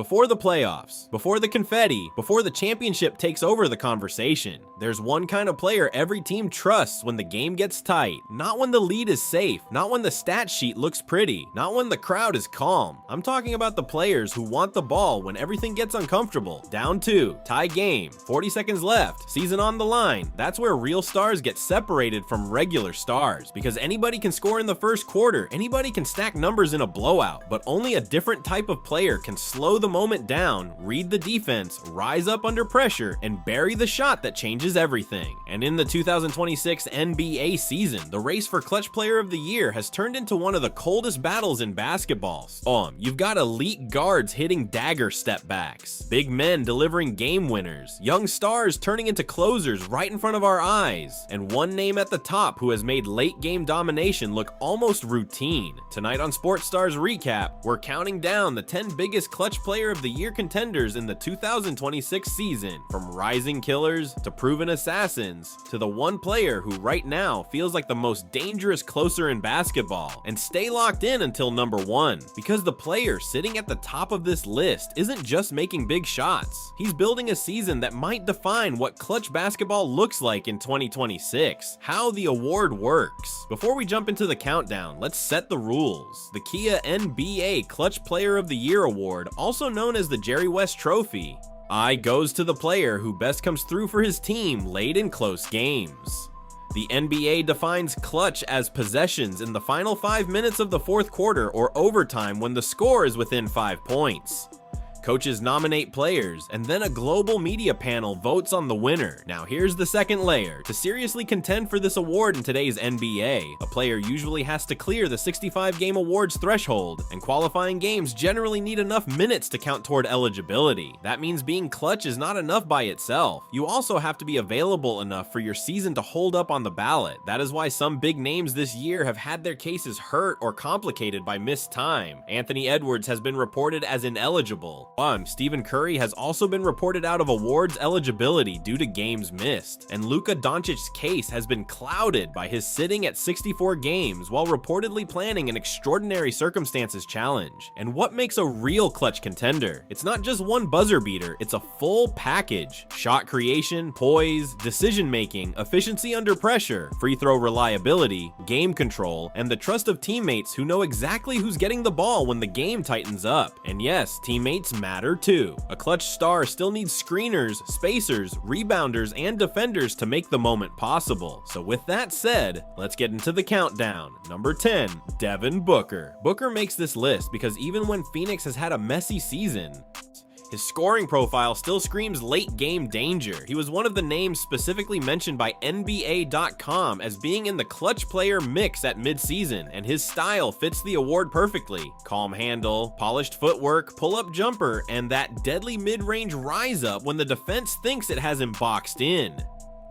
Before the playoffs, before the confetti, before the championship takes over the conversation, there's one kind of player every team trusts when the game gets tight. Not when the lead is safe, not when the stat sheet looks pretty, not when the crowd is calm. I'm talking about the players who want the ball when everything gets uncomfortable. Down 2, tie game, 40 seconds left, season on the line. That's where real stars get separated from regular stars, because anybody can score in the first quarter, anybody can stack numbers in a blowout, but only a different type of player can slow the moment down, read the defense, rise up under pressure, and bury the shot that changes everything. And in the 2026 NBA season, the race for Clutch Player of the Year has turned into one of the coldest battles in basketball. You've got elite guards hitting dagger step backs, big men delivering game winners, young stars turning into closers right in front of our eyes, and one name at the top who has made late game domination look almost routine. Tonight on Sports Stars Recap, we're counting down the 10 biggest Clutch Player of the Year contenders in the 2026 season, from rising killers to proven assassins to the one player who right now feels like the most dangerous closer in basketball. And stay locked in until number 1, because the player sitting at the top of this list isn't just making big shots. He's building a season that might define what clutch basketball looks like in 2026, how the award works. Before we jump into the countdown, let's set the rules. The Kia NBA Clutch Player of the Year Award, also known as the Jerry West Trophy, goes to the player who best comes through for his team late in close games. The NBA defines clutch as possessions in the final 5 minutes of the fourth quarter or overtime when the score is within 5 points. Coaches nominate players, and then a global media panel votes on the winner. Now here's the second layer. To seriously contend for this award in today's NBA, a player usually has to clear the 65-game awards threshold, and qualifying games generally need enough minutes to count toward eligibility. That means being clutch is not enough by itself. You also have to be available enough for your season to hold up on the ballot. That is why some big names this year have had their cases hurt or complicated by missed time. Anthony Edwards has been reported as ineligible. Stephen Curry has also been reported out of awards eligibility due to games missed, and Luka Doncic's case has been clouded by his sitting at 64 games while reportedly planning an extraordinary circumstances challenge. And what makes a real clutch contender? It's not just one buzzer beater, it's a full package. Shot creation, poise, decision making, efficiency under pressure, free throw reliability, game control, and the trust of teammates who know exactly who's getting the ball when the game tightens up. And yes, teammates matter too. A clutch star still needs screeners, spacers, rebounders, and defenders to make the moment possible. So with that said, let's get into the countdown. Number 10, Devin Booker. Booker makes this list because even when Phoenix has had a messy season, his scoring profile still screams late game danger. He was one of the names specifically mentioned by NBA.com as being in the clutch player mix at midseason, and his style fits the award perfectly. Calm handle, polished footwork, pull-up jumper, and that deadly mid-range rise up when the defense thinks it has him boxed in.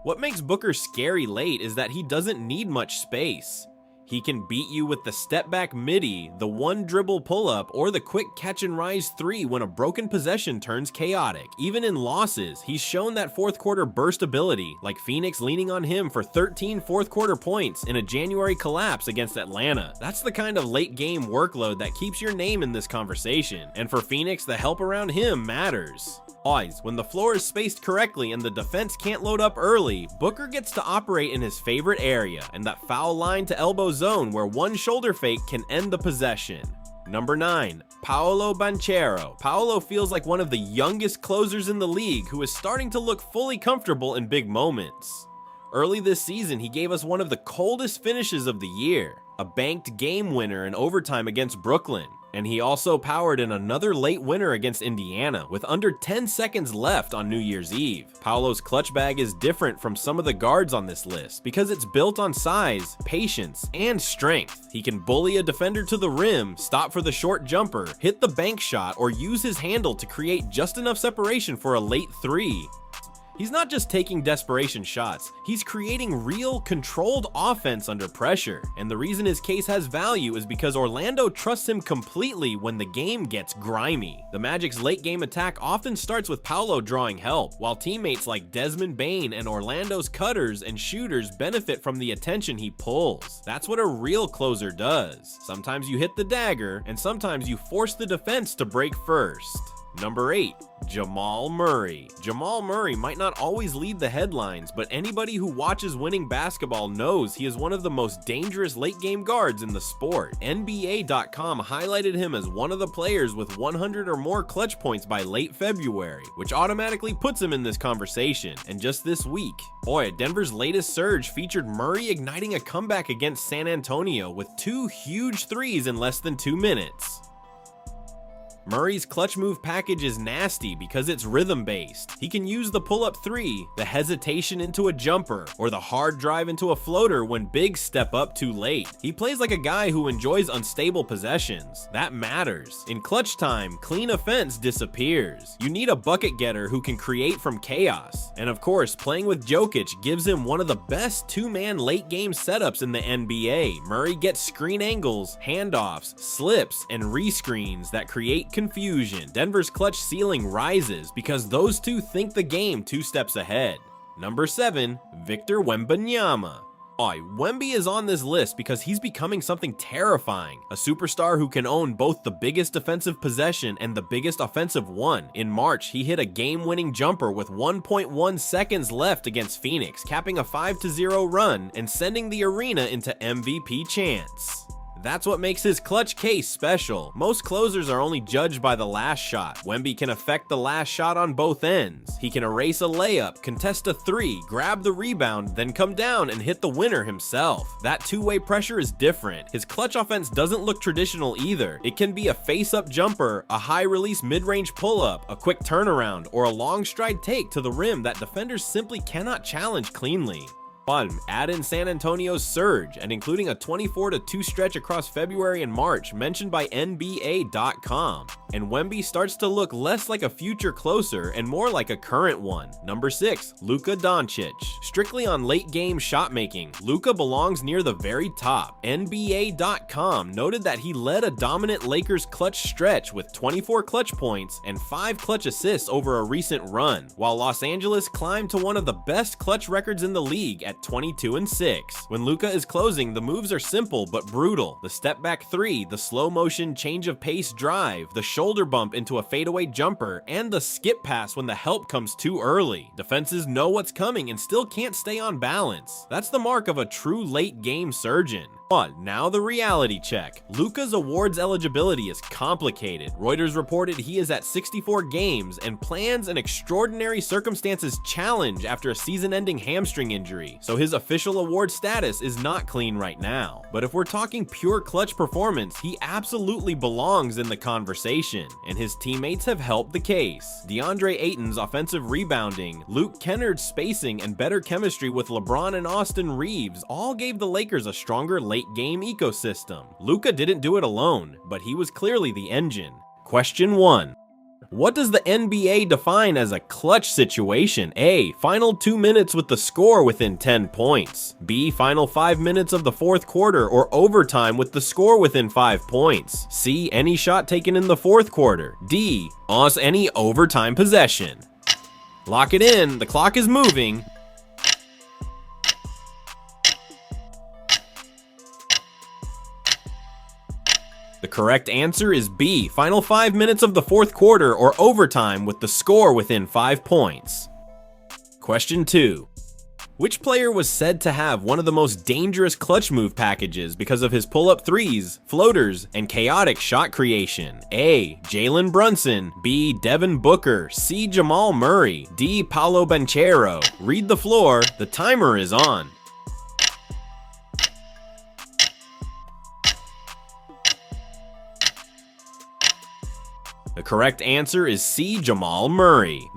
What makes Booker scary late is that he doesn't need much space. He can beat you with the step back midi, the one dribble pull-up, or the quick catch and rise 3 when a broken possession turns chaotic. Even in losses, he's shown that fourth quarter burst ability, like Phoenix leaning on him for 13 fourth quarter points in a January collapse against Atlanta. That's the kind of late game workload that keeps your name in this conversation. And for Phoenix, the help around him matters. When the floor is spaced correctly and the defense can't load up early, Booker gets to operate in his favorite area, and that foul line to elbow zone where one shoulder fake can end the possession. Number 9, Paolo Banchero. Paolo feels like one of the youngest closers in the league who is starting to look fully comfortable in big moments. Early this season, he gave us one of the coldest finishes of the year, a banked game winner in overtime against Brooklyn. And he also powered in another late winner against Indiana with under 10 seconds left on New Year's Eve. Paolo's clutch bag is different from some of the guards on this list because it's built on size, patience, and strength. He can bully a defender to the rim, stop for the short jumper, hit the bank shot, or use his handle to create just enough separation for a late 3. He's not just taking desperation shots, he's creating real, controlled offense under pressure. And the reason his case has value is because Orlando trusts him completely when the game gets grimy. The Magic's late game attack often starts with Paolo drawing help, while teammates like Desmond Bane and Orlando's cutters and shooters benefit from the attention he pulls. That's what a real closer does. Sometimes you hit the dagger, and sometimes you force the defense to break first. Number 8. Jamal Murray. Jamal Murray might not always lead the headlines, but anybody who watches winning basketball knows he is one of the most dangerous late-game guards in the sport. NBA.com highlighted him as one of the players with 100 or more clutch points by late February, which automatically puts him in this conversation. And just this week, Denver's latest surge featured Murray igniting a comeback against San Antonio with 2 huge threes in less than 2 minutes. Murray's clutch move package is nasty because it's rhythm-based. He can use the pull-up 3, the hesitation into a jumper, or the hard drive into a floater when bigs step up too late. He plays like a guy who enjoys unstable possessions. That matters. In clutch time, clean offense disappears. You need a bucket getter who can create from chaos. And of course, playing with Jokic gives him one of the best 2-man late-game setups in the NBA. Murray gets screen angles, handoffs, slips, and rescreens that create confusion. Denver's clutch ceiling rises because those two think the game 2 steps ahead. Number 7. Victor Wembanyama. Wemby is on this list because he's becoming something terrifying. A superstar who can own both the biggest defensive possession and the biggest offensive one. In March, he hit a game-winning jumper with 1.1 seconds left against Phoenix, capping a 5-0 run and sending the arena into MVP chants. That's what makes his clutch case special. Most closers are only judged by the last shot. Wemby can affect the last shot on both ends. He can erase a layup, contest a 3, grab the rebound, then come down and hit the winner himself. That two-way pressure is different. His clutch offense doesn't look traditional either. It can be a face-up jumper, a high-release mid-range pull-up, a quick turnaround, or a long stride take to the rim that defenders simply cannot challenge cleanly. Add in San Antonio's surge, and including a 24-2 stretch across February and March mentioned by NBA.com, and Wemby starts to look less like a future closer and more like a current one. Number 6. Luka Doncic. Strictly on late game shot making, Luka belongs near the very top. NBA.com noted that he led a dominant Lakers clutch stretch with 24 clutch points and 5 clutch assists over a recent run, while Los Angeles climbed to one of the best clutch records in the league at 22-6. When Luka is closing, the moves are simple but brutal. The step back 3, the slow motion change of pace drive, the shoulder bump into a fadeaway jumper, and the skip pass when the help comes too early. Defenses know what's coming and still can't stay on balance. That's the mark of a true late game surgeon. Now the reality check. Luka's awards eligibility is complicated. Reuters reported he is at 64 games and plans an extraordinary circumstances challenge after a season-ending hamstring injury, so his official award status is not clean right now. But if we're talking pure clutch performance, he absolutely belongs in the conversation, and his teammates have helped the case. DeAndre Ayton's offensive rebounding, Luke Kennard's spacing, and better chemistry with LeBron and Austin Reeves all gave the Lakers a stronger late game ecosystem. Luka didn't do it alone, but he was clearly the engine. Question 1. What does the NBA define as a clutch situation? A. Final 2 minutes with the score within 10 points. B. Final 5 minutes of the fourth quarter or overtime with the score within 5 points. C. Any shot taken in the fourth quarter. D. Any overtime possession. Lock it in, the clock is moving. The correct answer is B. Final 5 minutes of the fourth quarter or overtime with the score within 5 points. Question 2. Which player was said to have one of the most dangerous clutch move packages because of his pull-up threes, floaters, and chaotic shot creation? A. Jalen Brunson. B. Devin Booker. C. Jamal Murray. D. Paolo Banchero. Read the floor. The timer is on. The correct answer is C. Jamal Murray.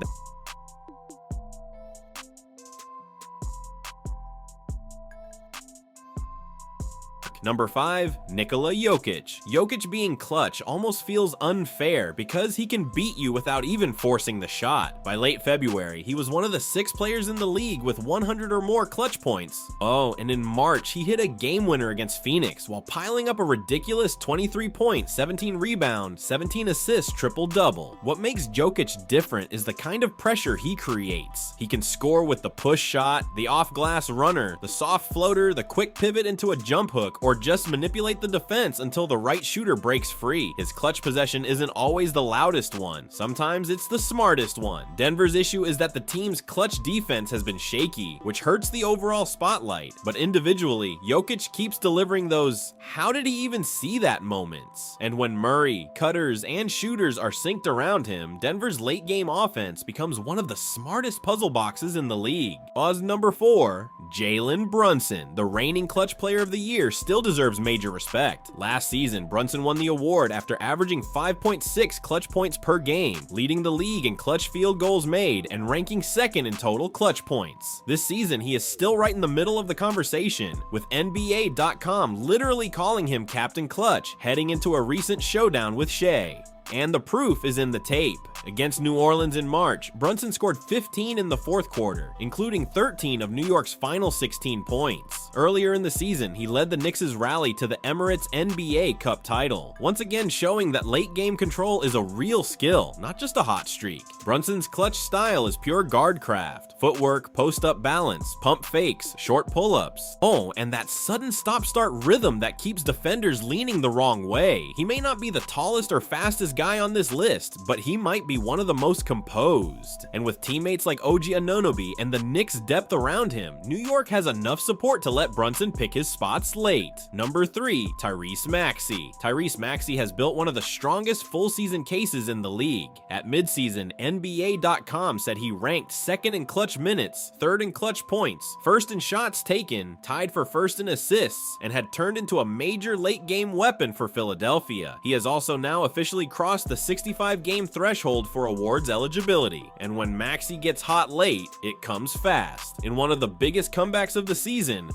Number 5, Nikola Jokic. Jokic being clutch almost feels unfair because he can beat you without even forcing the shot. By late February, he was one of the 6 players in the league with 100 or more clutch points. And in March, he hit a game winner against Phoenix while piling up a ridiculous 23 points, 17 rebounds, 17 assists triple-double. What makes Jokic different is the kind of pressure he creates. He can score with the push shot, the off-glass runner, the soft floater, the quick pivot into a jump hook, or or just manipulate the defense until the right shooter breaks free. His clutch possession isn't always the loudest one. Sometimes it's the smartest one. Denver's issue is that the team's clutch defense has been shaky, which hurts the overall spotlight. But individually, Jokic keeps delivering those "how did he even see that" moments. And when Murray, cutters, and shooters are synced around him, Denver's late game offense becomes one of the smartest puzzle boxes in the league. Number 4, Jalen Brunson. The reigning clutch player of the year still deserves major respect. Last season, Brunson won the award after averaging 5.6 clutch points per game, leading the league in clutch field goals made and ranking second in total clutch points. This season, he is still right in the middle of the conversation, with NBA.com literally calling him Captain Clutch, heading into a recent showdown with Shea. And the proof is in the tape. Against New Orleans in March, Brunson scored 15 in the fourth quarter, including 13 of New York's final 16 points. Earlier in the season, he led the Knicks' rally to the Emirates NBA Cup title, once again showing that late game control is a real skill, not just a hot streak. Brunson's clutch style is pure guard craft, footwork, post-up balance, pump fakes, short pull-ups. Oh, and that sudden stop-start rhythm that keeps defenders leaning the wrong way. He may not be the tallest or fastest guy on this list, but he might be one of the most composed. And with teammates like OG Anunoby and the Knicks' depth around him, New York has enough support to let Brunson pick his spots late. Number 3, Tyrese Maxey. Tyrese Maxey has built one of the strongest full-season cases in the league. At midseason, NBA.com said he ranked second in clutch minutes, third in clutch points, first in shots taken, tied for first in assists, and had turned into a major late-game weapon for Philadelphia. He has also now officially crossed the 65-game threshold for awards eligibility, and when Maxey gets hot late, it comes fast. In one of the biggest comebacks of the season,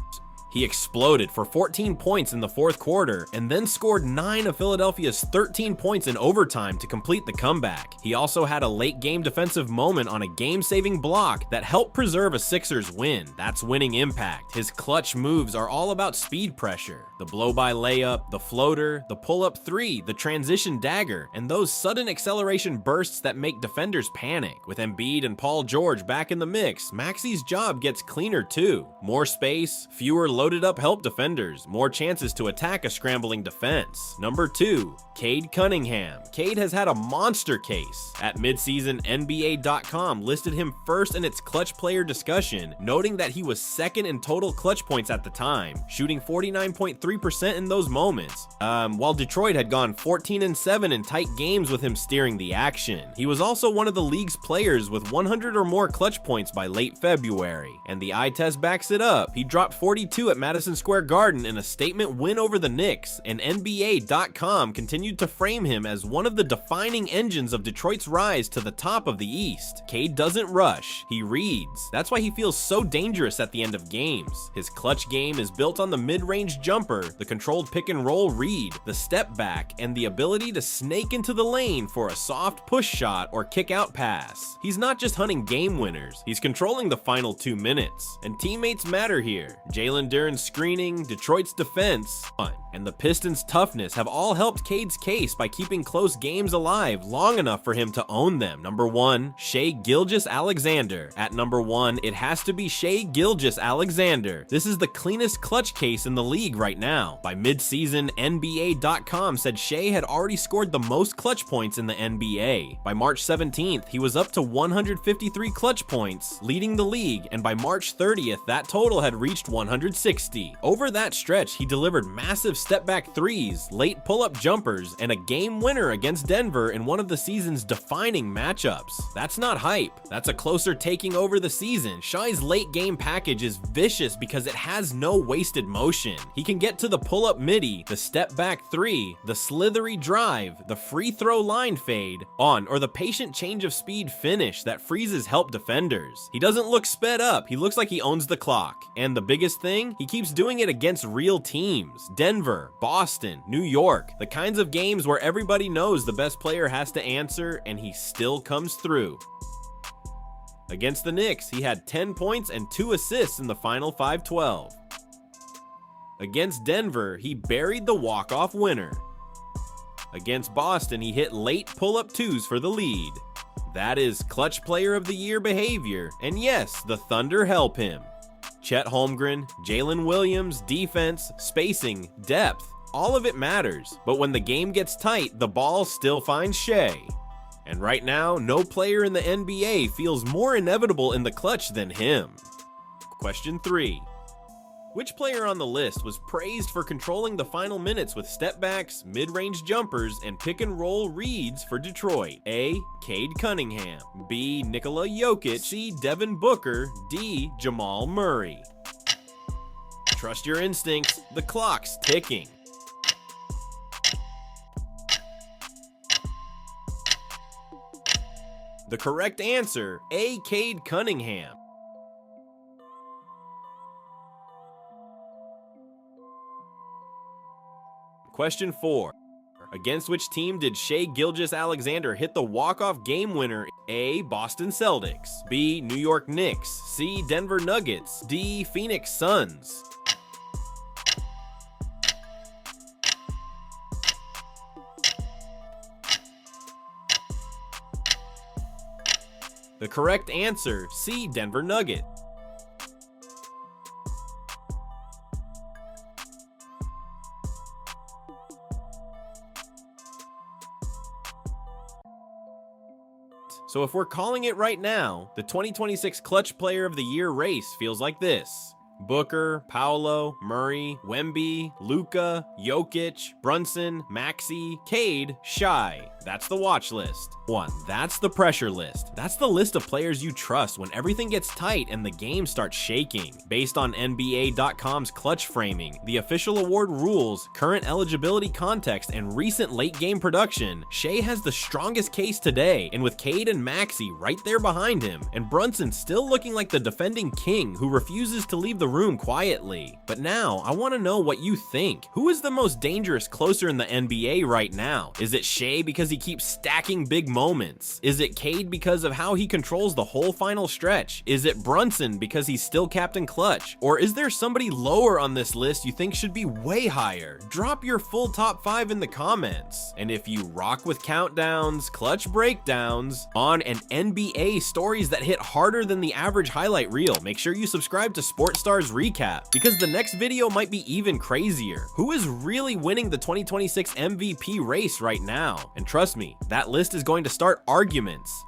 he exploded for 14 points in the fourth quarter and then scored 9 of Philadelphia's 13 points in overtime to complete the comeback. He also had a late game defensive moment on a game-saving block that helped preserve a Sixers win. That's winning impact. His clutch moves are all about speed pressure. The blow-by layup, the floater, the pull-up three, the transition dagger, and those sudden acceleration bursts that make defenders panic. With Embiid and Paul George back in the mix, Maxey's job gets cleaner too. More space, fewer loaded up help defenders, more chances to attack a scrambling defense. Number 2, Cade Cunningham. Cade has had a monster case. At midseason, NBA.com listed him first in its clutch player discussion, noting that he was second in total clutch points at the time, shooting 49.3% in those moments, while Detroit had gone 14-7 in tight games with him steering the action. He was also one of the league's players with 100 or more clutch points by late February, and the eye test backs it up. He dropped 42 at Madison Square Garden in a statement win over the Knicks, and NBA.com continued to frame him as one of the defining engines of Detroit's rise to the top of the East. Cade doesn't rush, he reads. That's why he feels so dangerous at the end of games. His clutch game is built on the mid-range jumper, the controlled pick-and-roll read, the step back, and the ability to snake into the lane for a soft push shot or kick-out pass. He's not just hunting game winners, he's controlling the final 2 minutes. And teammates matter here. Jalen Duren's screening, Detroit's defense, and the Pistons' toughness have all helped Cade's case by keeping close games alive long enough for him to own them. Number 1, Shai Gilgeous-Alexander. At number 1, it has to be Shai Gilgeous-Alexander. This is the cleanest clutch case in the league right now. By mid-season, NBA.com said Shai had already scored the most clutch points in the NBA. By March 17th, he was up to 153 clutch points, leading the league, and by March 30th, that total had reached 160. Over that stretch, he delivered massive step-back threes, late pull-up jumpers, and a game winner against Denver in one of the season's defining matchups. That's not hype. That's a closer taking over the season. Shai's late game package is vicious because it has no wasted motion. He can get to the pull-up midi, the step-back three, the slithery drive, the free throw line fade, or the patient change of speed finish that freezes help defenders. He doesn't look sped up. He looks like he owns the clock. And the biggest thing, he keeps doing it against real teams. Denver, Boston, New York, the kinds of games where everybody knows the best player has to answer and he still comes through. Against the Knicks, he had 10 points and 2 assists in the final 5-12. Against Denver, he buried the walk-off winner. Against Boston, he hit late pull-up twos for the lead. That is clutch player of the year behavior, and yes, the Thunder help him. Chet Holmgren, Jalen Williams, defense, spacing, depth. All of it matters, but when the game gets tight, the ball still finds Shea. And right now, no player in the NBA feels more inevitable in the clutch than him. Question 3. Which player on the list was praised for controlling the final minutes with step backs, mid-range jumpers, and pick-and-roll reads for Detroit? A. Cade Cunningham. B. Nikola Jokic. C. Devin Booker. D. Jamal Murray. Trust your instincts, the clock's ticking. The correct answer, A. Cade Cunningham. Question 4. Against which team did Shai Gilgeous-Alexander hit the walk-off game winner? A. Boston Celtics. B. New York Knicks. C. Denver Nuggets. D. Phoenix Suns. The correct answer, C. Denver Nuggets. So if we're calling it right now, the 2026 Clutch Player of the Year race feels like this. Booker, Paolo, Murray, Wemby, Luka, Jokic, Brunson, Maxey, Cade, Shai. That's the watch list. 1. That's the pressure list. That's the list of players you trust when everything gets tight and the game starts shaking. Based on NBA.com's clutch framing, the official award rules, current eligibility context, and recent late game production, Shai has the strongest case today, and with Cade and Maxey right there behind him, and Brunson still looking like the defending king who refuses to leave the room quietly. But now, I want to know what you think. Who is the most dangerous closer in the NBA right now? Is it Shai because he keeps stacking big moments? Is it Cade because of how he controls the whole final stretch? Is it Brunson because he's still Captain Clutch? Or is there somebody lower on this list you think should be way higher? Drop your full top 5 in the comments. And if you rock with countdowns, clutch breakdowns, on and NBA stories that hit harder than the average highlight reel, make sure you subscribe to Sports Stars Recap, because the next video might be even crazier. Who is really winning the 2026 MVP race right now? And trust me, that list is going to start arguments.